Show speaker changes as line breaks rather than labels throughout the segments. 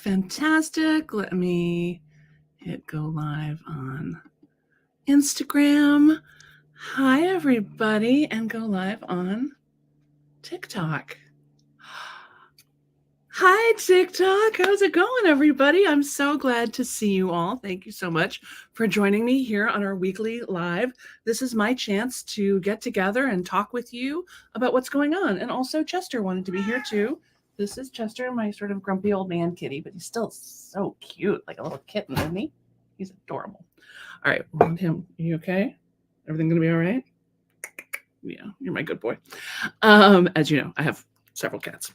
Fantastic. Let me hit go live on Instagram. Hi, everybody, and go live on TikTok. Hi, TikTok. How's it going, everybody? I'm so glad to see you all. Thank you so much for joining me here on our weekly live. This is my chance to get together and talk with you about what's going on. And also, Chester wanted to be here too. This is Chester, my sort of grumpy old man kitty, but he's still so cute, like a little kitten, isn't he? He's adorable. All right, want him. Are you okay? Everything gonna be all right? Yeah, you're my good boy. As you know, I have several cats.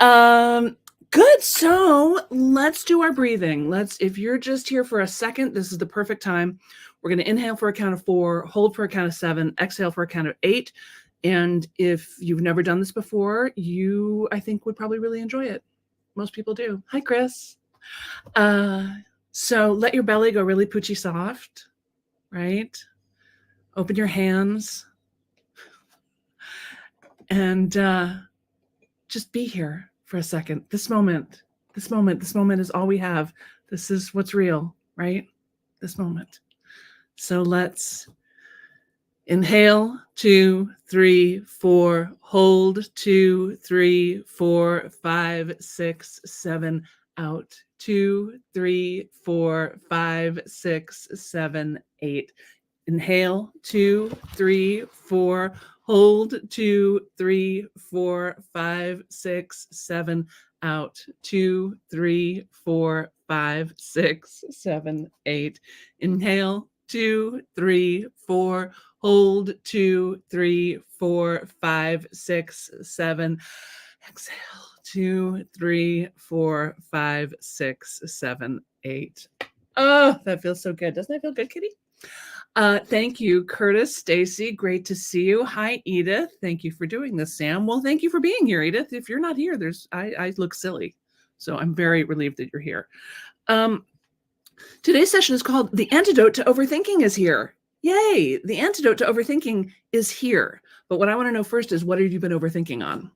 Good. So let's do our breathing. If you're just here for a second, this is the perfect time. We're going to inhale for a count of 4, hold for a count of 7, exhale for a count of 8. And if you've never done this before, you, I think, would probably really enjoy it. Most people do. Hi, Chris. So let your belly go really poochy soft, right? Open your hands and just be here for a second. This moment is all we have. This is what's real, right? This moment. So let's inhale, 2, 3, 4, hold, 2, 3, 4, 5, 6, 7, out, 2, 3, 4, 5, 6, 7, 8. Inhale, 2, 3, 4, hold, 2, 3, 4, 5, 6, 7, out, 2, 3, 4, 5, 6, 7, 8. Inhale, 2, 3, 4, hold, 2, 3, 4, 5, 6, 7. Exhale, 2, 3, 4, 5, 6, 7, 8. Oh, that feels so good. Doesn't that feel good, kitty? Thank you, Curtis, Stacy. Great to see you. Hi, Edith. Thank you for doing this, Sam. Well, thank you for being here, Edith. If you're not here, I look silly. So I'm very relieved that you're here. Today's session is called The Antidote to Overthinking is here. Yay! The antidote to overthinking is here. But what I want to know first is, what have you been overthinking on?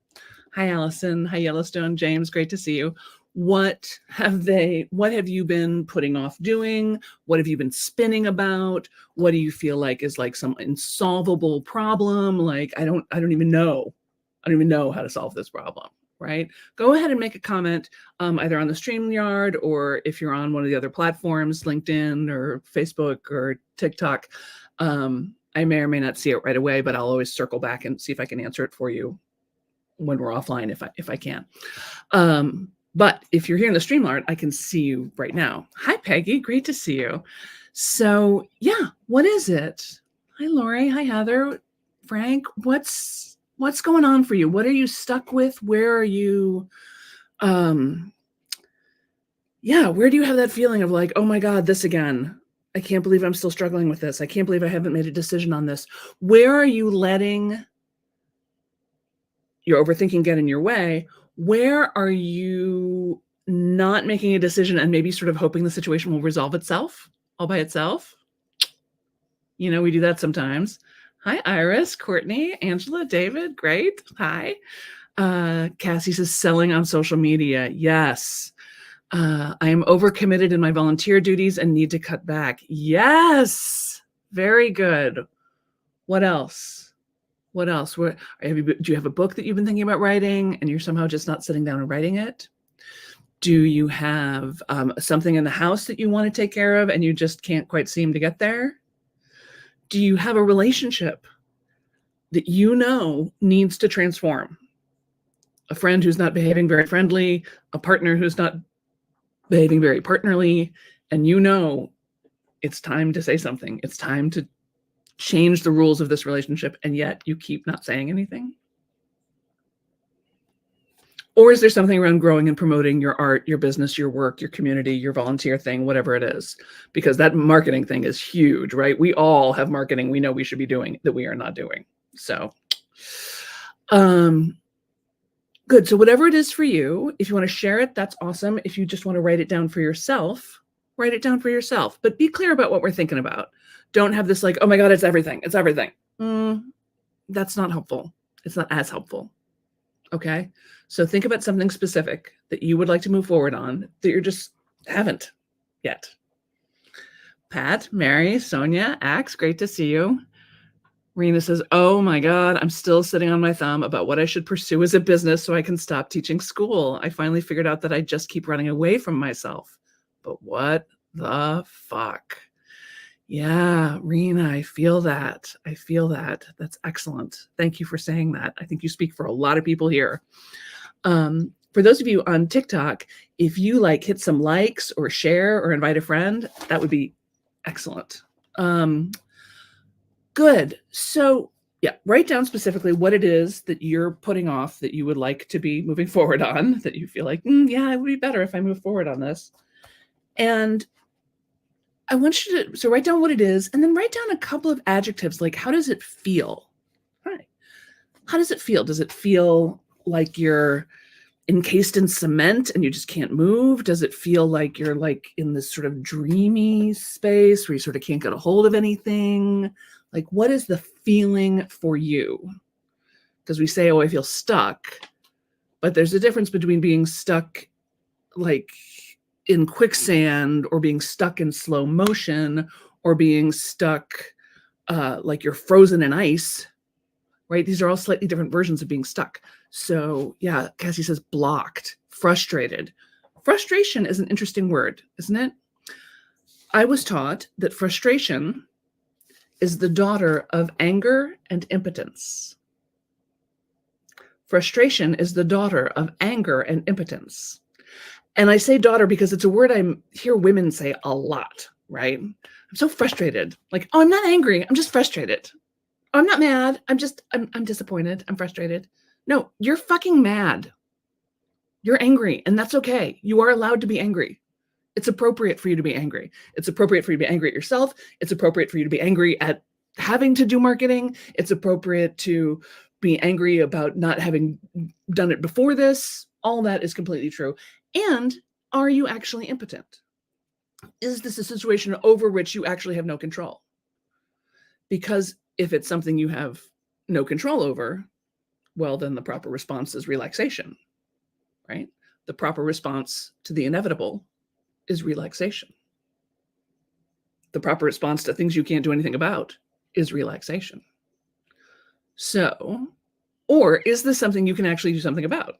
Hi, Allison. Hi, Yellowstone. James, great to see you. What have you been putting off doing? What have you been spinning about? What do you feel like is like some insolvable problem? Like, I don't even know. I don't even know how to solve this problem, right? Go ahead and make a comment either on the StreamYard, or if you're on one of the other platforms, LinkedIn or Facebook or TikTok. I may or may not see it right away, but I'll always circle back and see if I can answer it for you when we're offline, if I can. But if you're here in the StreamYard, I can see you right now. Hi, Peggy. Great to see you. So yeah, what is it? Hi, Lori. Hi, Heather. Frank, what's going on for you? What are you stuck with? Where are you? Where do you have that feeling of like, oh my God, this again? I can't believe I'm still struggling with this. I can't believe I haven't made a decision on this. Where are you letting your overthinking get in your way? Where are you not making a decision and maybe sort of hoping the situation will resolve itself all by itself? You know, we do that sometimes. Hi, Iris, Courtney, Angela, David. Great. Hi. Cassie says selling on social media. Yes. I am overcommitted in my volunteer duties and need to cut back. Yes. Very good. What else? What else? Do you have a book that you've been thinking about writing and you're somehow just not sitting down and writing it? Do you have something in the house that you want to take care of and you just can't quite seem to get there? Do you have a relationship that you know needs to transform? A friend who's not behaving very friendly, a partner who's not behaving very partnerly, and you know it's time to say something. It's time to change the rules of this relationship, and yet you keep not saying anything? Or is there something around growing and promoting your art, your business, your work, your community, your volunteer thing, whatever it is? Because that marketing thing is huge, right? We all have marketing we know we should be doing that we are not doing. So, good. So whatever it is for you, if you want to share it, that's awesome. If you just want to write it down for yourself, write it down for yourself. But be clear about what we're thinking about. Don't have this like, oh my God, it's everything. It's everything. That's not helpful. It's not as helpful. Okay. So think about something specific that you would like to move forward on that you just haven't yet. Pat, Mary, Sonia, Axe, great to see you. Rena says, oh my God, I'm still sitting on my thumb about what I should pursue as a business so I can stop teaching school. I finally figured out that I just keep running away from myself. But what the fuck? Yeah, Rena, I feel that. I feel that. That's excellent. Thank you for saying that. I think you speak for a lot of people here. For those of you on TikTok, if you like hit some likes or share or invite a friend, that would be excellent. Good. So yeah, write down specifically what it is that you're putting off that you would like to be moving forward on, that you feel like, yeah, it would be better if I move forward on this. And I want you to, so write down what it is, and then write down a couple of adjectives, like how does it feel? Right. How does it feel? Does it feel like you're encased in cement and you just can't move? Does it feel like you're like in this sort of dreamy space where you sort of can't get a hold of anything? Like, what is the feeling for you? Because we say, oh, I feel stuck, but there's a difference between being stuck like in quicksand or being stuck in slow motion or being stuck like you're frozen in ice, right? These are all slightly different versions of being stuck. So yeah, Cassie says blocked, frustrated. Frustration is an interesting word, isn't it? I was taught that frustration is the daughter of anger and impotence. Frustration is the daughter of anger and impotence. And I say daughter because it's a word I hear women say a lot, right? I'm so frustrated. Like, oh, I'm not angry. I'm just frustrated. Oh, I'm not mad. I'm disappointed. I'm frustrated. No, you're fucking mad. You're angry, and that's okay. You are allowed to be angry. It's appropriate for you to be angry. It's appropriate for you to be angry at yourself. It's appropriate for you to be angry at having to do marketing. It's appropriate to be angry about not having done it before this. All that is completely true. And are you actually impotent? Is this a situation over which you actually have no control? Because if it's something you have no control over, well, then the proper response is relaxation, right? The proper response to the inevitable is relaxation. The proper response to things you can't do anything about is relaxation. So, or is this something you can actually do something about?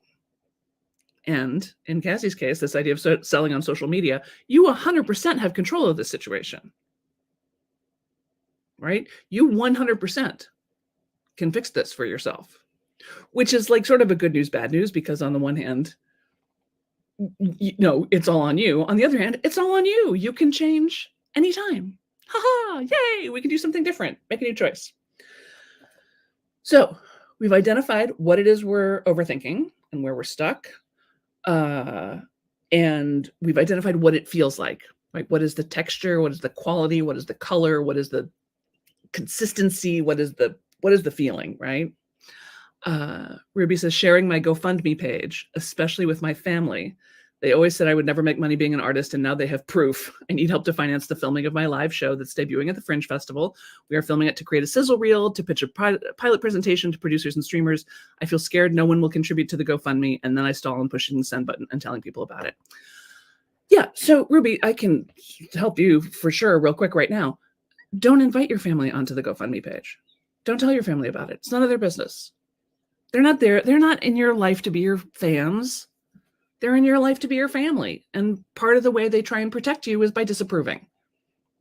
And in Cassie's case, this idea of selling on social media, you 100% have control of this situation, right? You 100% can fix this for yourself, which is like sort of a good news, bad news, because on the one hand, it's all on you. On the other hand, it's all on you. You can change anytime. Haha, yay, we can do something different, make a new choice. So we've identified what it is we're overthinking and where we're stuck. And we've identified what it feels like. What is the texture? What is the quality? What is the color? What is the consistency? What is the feeling, right? Ruby says, sharing my GoFundMe page, especially with my family. They always said I would never make money being an artist, and now they have proof. I need help to finance the filming of my live show that's debuting at the Fringe Festival. We are filming it to create a sizzle reel, to pitch a pilot presentation to producers and streamers. I feel scared no one will contribute to the GoFundMe, and then I stall and pushing the send button and telling people about it. Yeah, so Ruby, I can help you for sure real quick right now. Don't invite your family onto the GoFundMe page. Don't tell your family about it. It's none of their business. They're not there. They're not in your life to be your fans. They're in your life to be your family. And part of the way they try and protect you is by disapproving.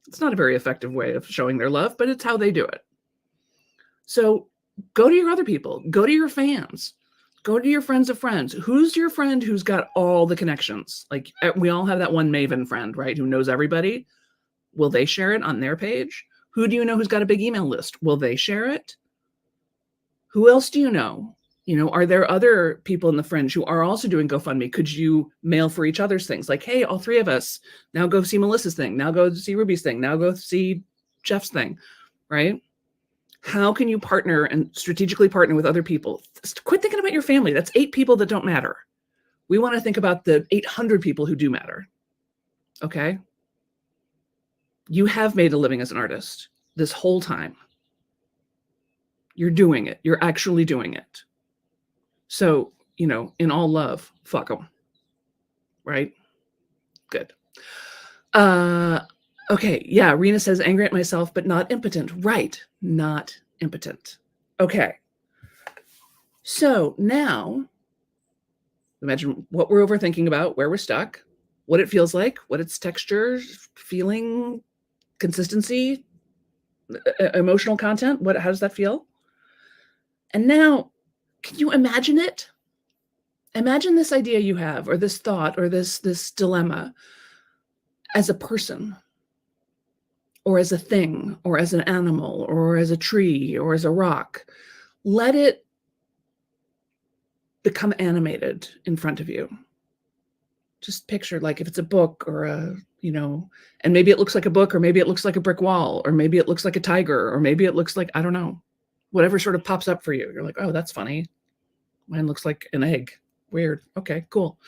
It's not a very effective way of showing their love, but it's how they do it. So go to your other people. Go to your fans. Go to your friends of friends. Who's your friend who's got all the connections? Like we all have that one Maven friend, right? Who knows everybody. Will they share it on their page? Who do you know who's got a big email list? Will they share it? Who else do you know? Are there other people in the Fringe who are also doing GoFundMe? Could you mail for each other's things? Like, hey, all three of us, now go see Melissa's thing. Now go see Ruby's thing. Now go see Jeff's thing, right? How can you partner and strategically partner with other people? Quit thinking about your family. That's 8 people that don't matter. We want to think about the 800 people who do matter, okay? You have made a living as an artist this whole time. You're doing it. You're actually doing it. So in all love, fuck them. Right? Good. Okay. Yeah. Rena says angry at myself, but not impotent. Right. Not impotent. Okay. So now imagine what we're overthinking about, where we're stuck, what it feels like, what its texture, feeling, consistency, emotional content. How does that feel? And now, can you imagine it? Imagine this idea you have, or this thought, or this dilemma as a person, or as a thing, or as an animal, or as a tree, or as a rock. Let it become animated in front of you. Just picture, like, if it's a book or and maybe it looks like a book, or maybe it looks like a brick wall, or maybe it looks like a tiger, or maybe it looks like, I don't know, whatever sort of pops up for you. You're like, oh, that's funny. Mine looks like an egg. Weird. Okay, cool.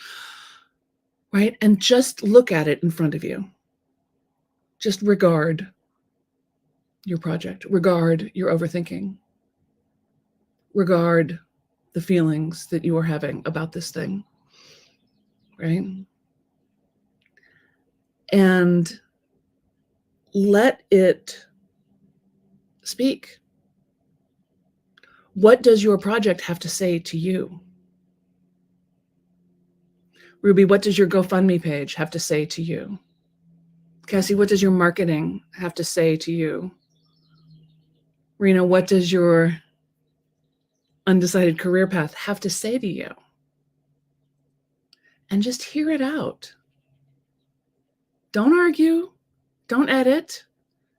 Right? And just look at it in front of you. Just regard your project, regard your overthinking, regard the feelings that you are having about this thing, right? And let it speak. What does your project have to say to you? Ruby, what does your GoFundMe page have to say to you? Cassie, what does your marketing have to say to you? Rena, what does your undecided career path have to say to you? And just hear it out. Don't argue. Don't edit.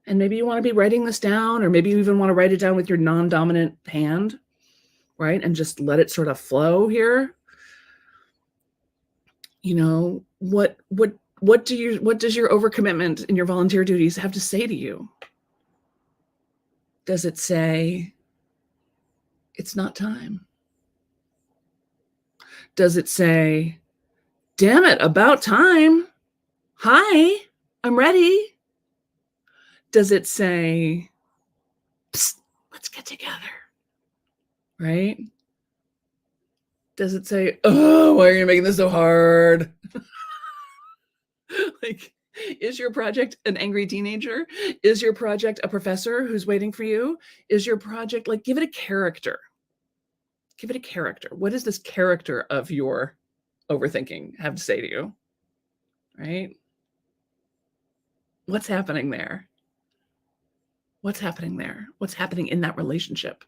And maybe you want to be writing this down, or maybe you even want to write it down with your non-dominant hand, right? And just let it sort of flow here. What does your overcommitment in your volunteer duties have to say to you? Does it say, it's not time? Does it say, damn it, about time? Hi, I'm ready. Does it say, psst, let's get together? Right? Does it say, oh, why are you making this so hard? Like, is your project an angry teenager? Is your project a professor who's waiting for you? Is your project, like, give it a character. Give it a character. What does this character of your overthinking have to say to you? Right? What's happening there? What's happening there? What's happening in that relationship?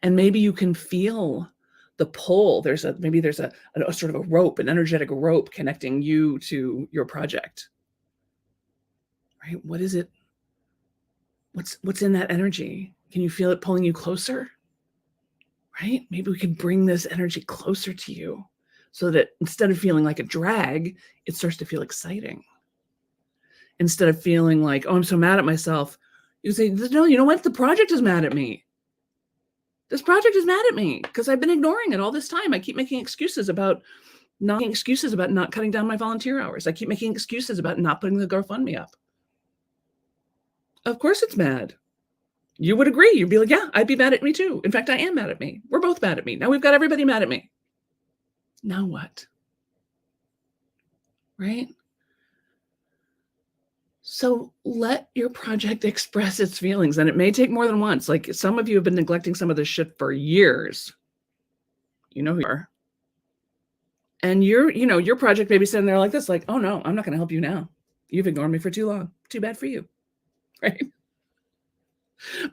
And maybe you can feel the pull. Maybe there's a sort of a rope, an energetic rope connecting you to your project. Right? What is it? What's in that energy? Can you feel it pulling you closer? Right? Maybe we can bring this energy closer to you so that instead of feeling like a drag, it starts to feel exciting. Instead of feeling like, oh, I'm so mad at myself, you say, no, you know what? The project is mad at me. This project is mad at me because I've been ignoring it all this time. I keep making excuses about not cutting down my volunteer hours. I keep making excuses about not putting the GoFundMe up. Of course it's mad. You would agree. You'd be like, yeah, I'd be mad at me too. In fact, I am mad at me. We're both mad at me. Now we've got everybody mad at me. Now what? Right? So let your project express its feelings, and it may take more than once. Like, some of you have been neglecting some of this shit for years. You know who you are. And your project may be sitting there like this, like, oh no, I'm not going to help you now. You've ignored me for too long. Too bad for you. Right?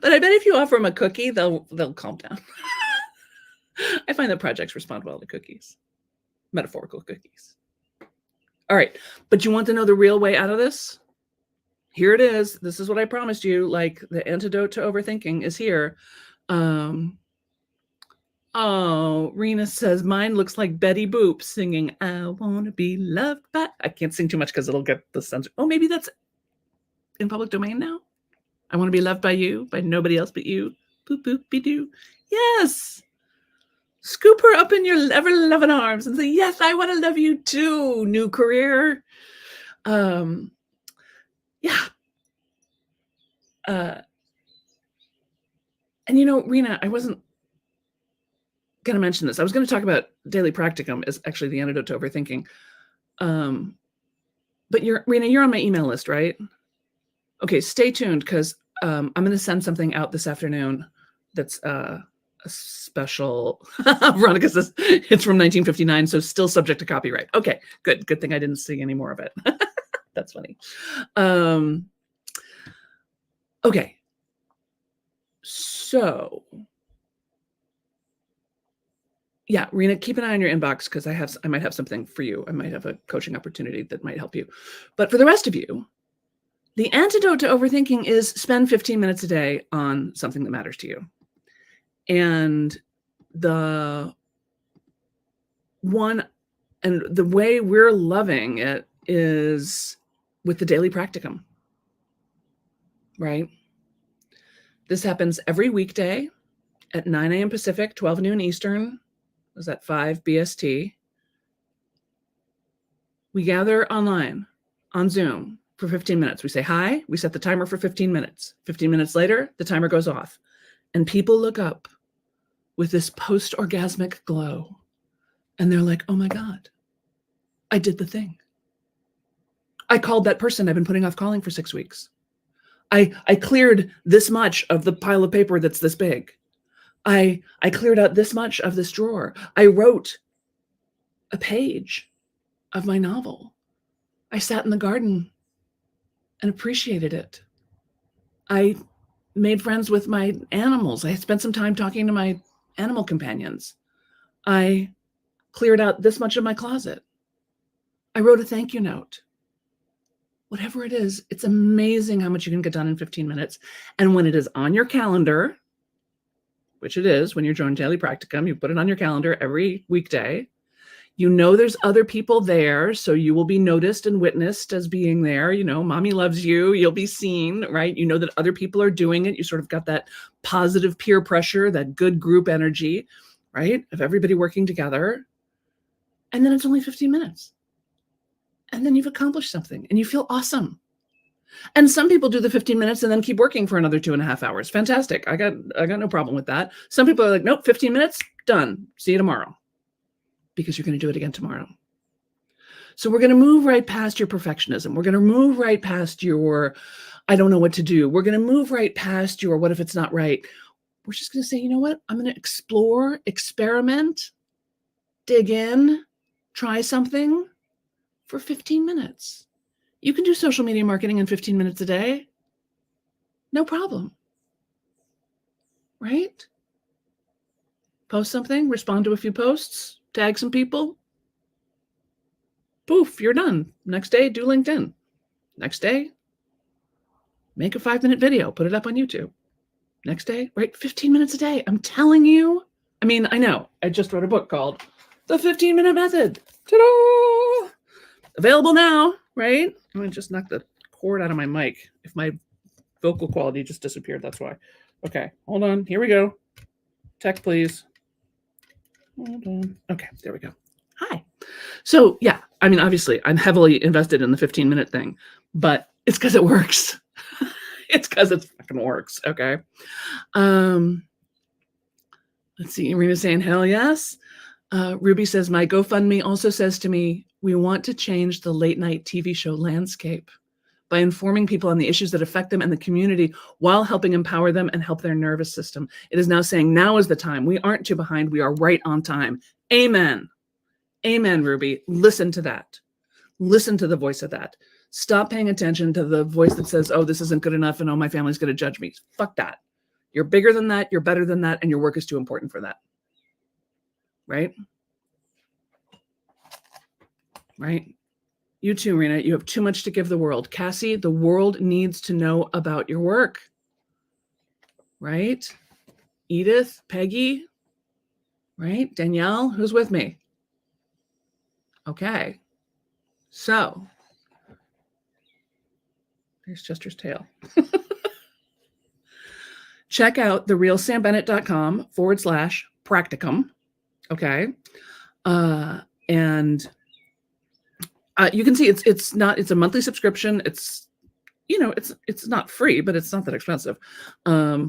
But I bet if you offer them a cookie, they'll calm down. I find that projects respond well to cookies, metaphorical cookies. All right. But you want to know the real way out of this? Here it is. This is what I promised you. Like, the antidote to overthinking is here. Oh, Rena says, mine looks like Betty Boop singing, I want to be loved by. I can't sing too much because it'll get the censor. Oh, maybe that's in public domain now. I want to be loved by you, by nobody else but you. Boop, boop, be doo. Yes. Scoop her up in your ever-loving arms and say, yes, I want to love you too. New career. Yeah. And Rena, I wasn't going to mention this. I was going to talk about daily practicum as actually the antidote to overthinking. But Rena, you're on my email list, right? Okay, stay tuned because I'm going to send something out this afternoon that's a special. Veronica says it's from 1959, so still subject to copyright. Okay, good. Good thing I didn't see any more of it. That's funny. Okay. So, yeah, Rena, keep an eye on your inbox because I might have something for you. I might have a coaching opportunity that might help you. But for the rest of you, the antidote to overthinking is spend 15 minutes a day on something that matters to you. And the way we're loving it is with the daily practicum, right? This happens every weekday at 9 a.m. Pacific, 12 noon Eastern. Was that 5 BST? We gather online on Zoom for 15 minutes. We say hi. We set the timer for 15 minutes. 15 minutes later, the timer goes off. And people look up with this post-orgasmic glow. And they're like, oh my God, I did the thing. I called that person I've been putting off calling for 6 weeks. I cleared this much of the pile of paper that's this big. I cleared out this much of this drawer. I wrote a page of my novel. I sat in the garden and appreciated it. I made friends with my animals. I spent some time talking to my animal companions. I cleared out this much of my closet. I wrote a thank you note. Whatever it is, it's amazing how much you can get done in 15 minutes. And when it is on your calendar, which it is when you're joining Daily Practicum, you put it on your calendar every weekday. You know there's other people there, so you will be noticed and witnessed as being there. You know, mommy loves you. You'll be seen, right? You know that other people are doing it. You sort of got that positive peer pressure, that good group energy, right? Of everybody working together. And then it's only 15 minutes. And then you've accomplished something and you feel awesome. And some people do the 15 minutes and then keep working for another 2.5 hours. Fantastic. I got no problem with that. Some people are like, nope, 15 minutes, done. See you tomorrow. Because you're going to do it again tomorrow. So we're going to move right past your perfectionism. We're going to move right past your, I don't know what to do. We're going to move right past your, what if it's not right? We're just going to say, you know what? I'm going to explore, experiment, dig in, try something for 15 minutes. You can do social media marketing in 15 minutes a day. No problem. Right? Post something, respond to a few posts, tag some people. Poof, you're done. Next day, do LinkedIn. Next day, make a 5-minute video, put it up on YouTube. Next day, right? 15 minutes a day. I'm telling you. I mean, I know. I just wrote a book called The 15-Minute Method. Ta-da! Available now, right? I'm going to just knock the cord out of my mic. If my vocal quality just disappeared, that's why. Okay, hold on. Here we go. Tech, please. Hold on. Okay, there we go. Hi. So, yeah, I mean, obviously, I'm heavily invested in the 15-minute thing, but it's because it works. It's because it fucking works, okay? Let's see. Irina's saying, hell yes. Ruby says, my GoFundMe also says to me, we want to change the late night TV show landscape by informing people on the issues that affect them and the community while helping empower them and help their nervous system. It is now saying now is the time. We aren't too behind. We are right on time. Amen. Amen, Ruby. Listen to that. Listen to the voice of that. Stop paying attention to the voice that says, oh, this isn't good enough and oh, my family's going to judge me. Fuck that. You're bigger than that. You're better than that. And your work is too important for that. Right? Right? You too, Rena. You have too much to give the world. Cassie, the world needs to know about your work. Right? Edith, Peggy, right? Danielle, who's with me? Okay. So, there's Chester's tail. Check out therealsambennett.com/practicum. Okay. And you can see it's a monthly subscription. It's, you know, it's not free, but it's not that expensive. I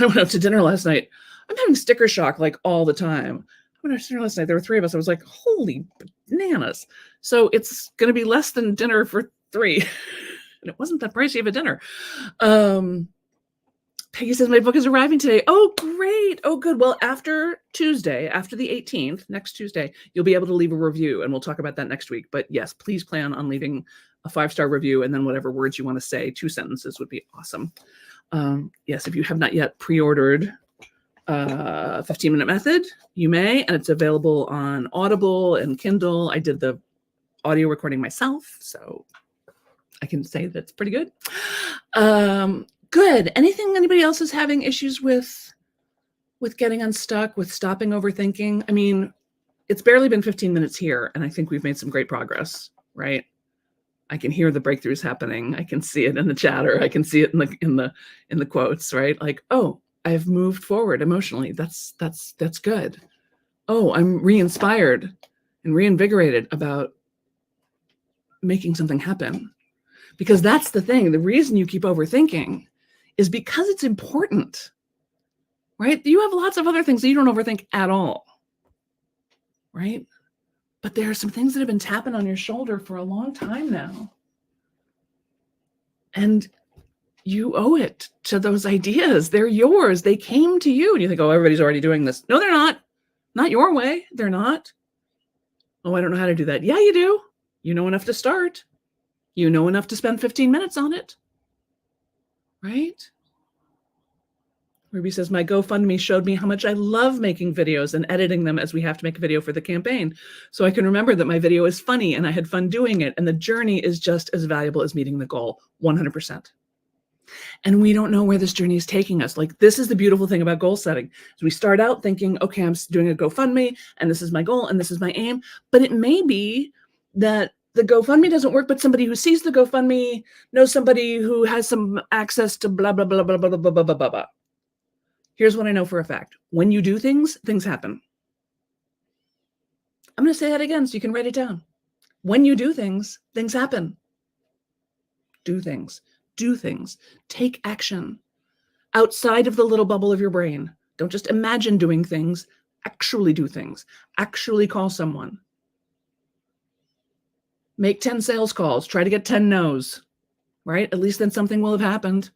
went out to dinner last night. I'm having sticker shock like all the time. When I was there last night, there were 3 of us. I was like, holy bananas. So it's going to be less than dinner for 3. And it wasn't that pricey of a dinner. Peggy says, my book is arriving today. Oh, great. Oh, good. Well, after Tuesday, after the 18th, next Tuesday, you'll be able to leave a review, and we'll talk about that next week. But yes, please plan on leaving a 5-star review, and then whatever words you want to say, 2 sentences would be awesome. Yes, if you have not yet pre-ordered 15-Minute Method, you may, and it's available on Audible and Kindle. I did the audio recording myself, so I can say that's pretty good. Good. Anybody else is having issues with getting unstuck, with stopping overthinking? I mean, it's barely been 15 minutes here, and I think we've made some great progress, right? I can hear the breakthroughs happening. I can see it in the chatter. I can see it in the quotes, right? Like, oh, I've moved forward emotionally. That's good. Oh, I'm re-inspired and reinvigorated about making something happen. Because that's the thing. The reason you keep overthinking is because it's important, right? You have lots of other things that you don't overthink at all, right? But there are some things that have been tapping on your shoulder for a long time now. And you owe it to those ideas. They're yours. They came to you. And you think, oh, everybody's already doing this. No, they're not. Not your way. They're not. Oh, I don't know how to do that. Yeah, you do. You know enough to start. You know enough to spend 15 minutes on it. Right? Ruby says, my GoFundMe showed me how much I love making videos and editing them, as we have to make a video for the campaign. So I can remember that my video is funny and I had fun doing it. And the journey is just as valuable as meeting the goal, 100%. And we don't know where this journey is taking us. Like, this is the beautiful thing about goal setting. So we start out thinking, okay, I'm doing a GoFundMe and this is my goal and this is my aim. But it may be that the GoFundMe doesn't work, but somebody who sees the GoFundMe knows somebody who has some access to blah, blah, blah, blah, blah, blah, blah, blah, blah, blah. Here's what I know for a fact. When you do things, things happen. I'm going to say that again so you can write it down. When you do things, things happen. Do things. Do things. Take action. Outside of the little bubble of your brain. Don't just imagine doing things. Actually do things. Actually call someone. Make 10 sales calls. Try to get 10 no's, right? At least then something will have happened,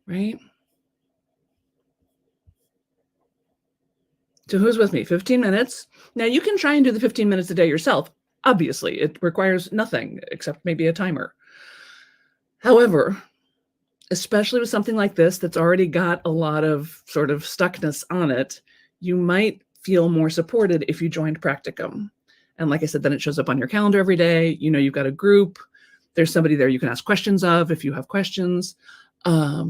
right? So who's with me? 15 minutes. Now you can try and do the 15 minutes a day yourself. Obviously, it requires nothing except maybe a timer. However, especially with something like this that's already got a lot of sort of stuckness on it, you might feel more supported if you joined Practicum. And like I said, then it shows up on your calendar every day. You know, you've got a group. There's somebody there you can ask questions of if you have questions. A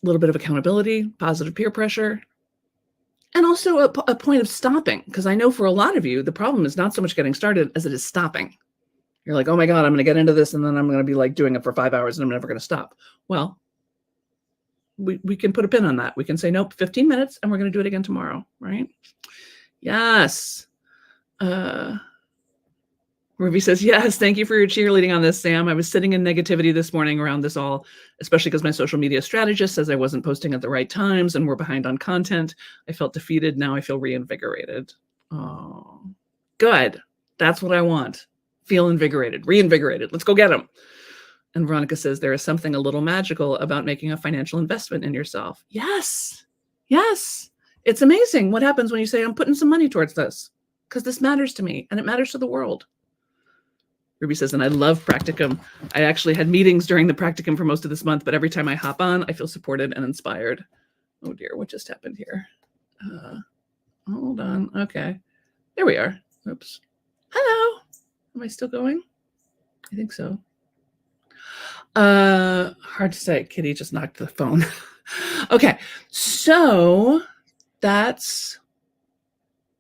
little bit of accountability, positive peer pressure, and also a point of stopping. Because I know for a lot of you, the problem is not so much getting started as it is stopping. You're like, oh my God, I'm going to get into this and then I'm going to be like doing it for 5 hours and I'm never going to stop. Well, we can put a pin on that. We can say, nope, 15 minutes and we're going to do it again tomorrow, right? Yes. Ruby says, yes, thank you for your cheerleading on this, Sam. I was sitting in negativity this morning around this all, especially because my social media strategist says I wasn't posting at the right times and we're behind on content. I felt defeated. Now I feel reinvigorated. Oh, good. That's what I want. Feel invigorated, reinvigorated. Let's go get them. And Veronica says, there is something a little magical about making a financial investment in yourself. Yes. Yes. It's amazing what happens when you say, I'm putting some money towards this because this matters to me and it matters to the world. Ruby says, and I love Practicum. I actually had meetings during the Practicum for most of this month, but every time I hop on, I feel supported and inspired. Oh dear, what just happened here? Hold on. Okay. There we are. Oops. Hello. Am I still going? I think so. Hard to say. Kitty just knocked the phone. Okay. So that's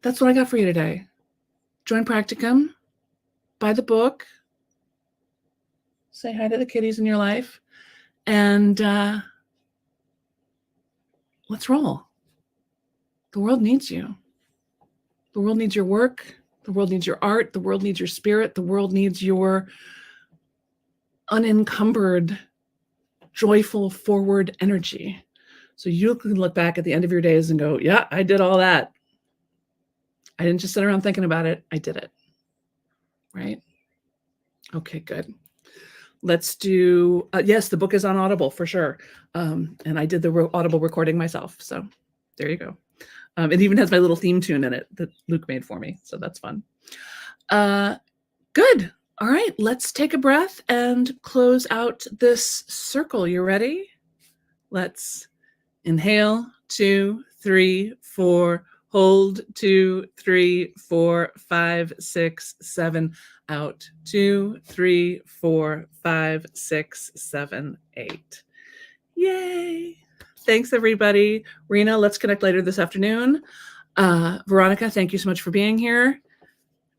what I got for you today. Join Practicum. Buy the book, say hi to the kitties in your life, and let's roll. The world needs you. The world needs your work. The world needs your art. The world needs your spirit. The world needs your unencumbered joyful forward energy. So you can look back at the end of your days and go, yeah, I did all that. I didn't just sit around thinking about it. I did it. Right? Okay, good. Let's do, yes, the book is on Audible for sure. And I did the Audible recording myself. So there you go. It even has my little theme tune in it that Luke made for me. So that's fun. Good. All right, let's take a breath and close out this circle. You ready? Let's inhale, 2, 3, 4, hold, 2, 3, 4, 5, 6, 7, out, 2, 3, 4, 5, 6, 7, 8. Yay. Thanks, everybody. Rena, let's connect later this afternoon. Veronica, thank you so much for being here.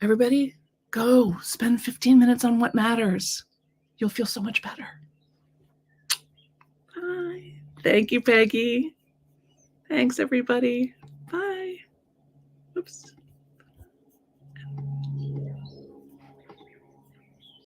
Everybody, go spend 15 minutes on what matters. You'll feel so much better. Bye. Thank you, Peggy. Thanks, everybody. Bye. Oops.